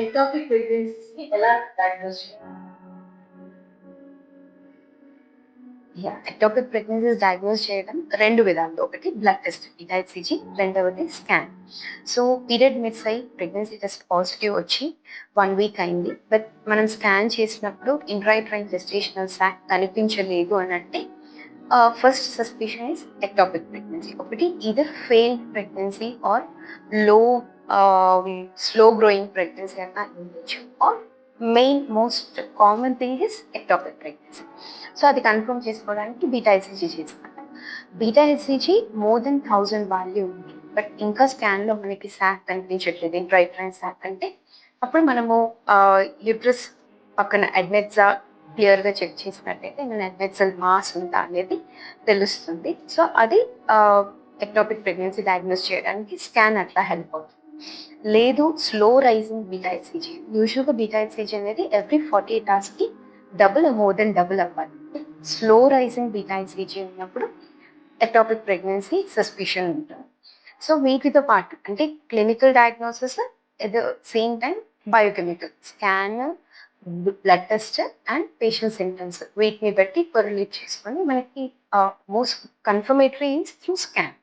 Ectopic ప్రెగ్నెన్సీని ఎలా diagnose చేయాలి? Ectopic pregnancy diagnose చేయడం రెండు విధాలు. ఒకటి బ్లడ్ టెస్ట్ హెచ్సిజి, రెండవది స్కాన్. సో పీరియడ్ మిస్ అయ్యి ప్రెగ్నెన్సీ టెస్ట్ పాజిటివ్ వచ్చి 1 వీక్ అయింది, బట్ మనం స్కాన్ చేసినప్పుడు ఇంట్రాయూట్రైన్ జెస్టేషనల్ సాక్ కనిపించలేదు అని అంటే first suspicion is ectopic pregnancy. ఒకటి either failed pregnancy or low slow growing pregnancy అన్న ఉండొచ్చు, or main most common thing is ectopic pregnancy. So అది కన్ఫర్మ్ చేసుకోవడానికి బీటా హెచ్సిజి చేసుకుంటాం. Beta HCG more than 1000 value ఉంది, బట్ ఇంకా స్కాన్లో మనకి సాక్ కనిపించట్లేదు, ఇంట్రాయూట్రైన్ సాక్ అంటే అప్పుడు మనము యూట్రస్ పక్కన అడ్నెట్సా క్లియర్గా చెక్ చేసినట్టయితే నేను అడ్నెట్సల్ మాస్ ఉందా అనేది తెలుస్తుంది. సో అది ఎక్టోపిక్ ప్రెగ్నెన్సీ డయాగ్నోస్ చేయడానికి స్కాన్ అట్లా హెల్ప్ అవుతుంది. లేదు స్లో రైజింగ్ బీటా హెచ్సిజి, యూజువల్గా బీటా హెచ్సిజి అనేది ఎవ్రీ 48 అవర్స్కి డబుల్ మోర్ దెన్ డబుల్ అవ్వాలి. స్లో రైజింగ్ బీటా హెచ్సిజి ఉన్నప్పుడు ఎక్టోపిక్ ప్రెగ్నెన్సీ సస్పిషన్ ఉంటుంది. సో వీటితో పాటు అంటే clinical diagnosis at the same time biochemical scan, blood test and patient symptoms వీటిని బట్టి కొరిలేట్ చేసుకొని మనకి most confirmatory is through scan.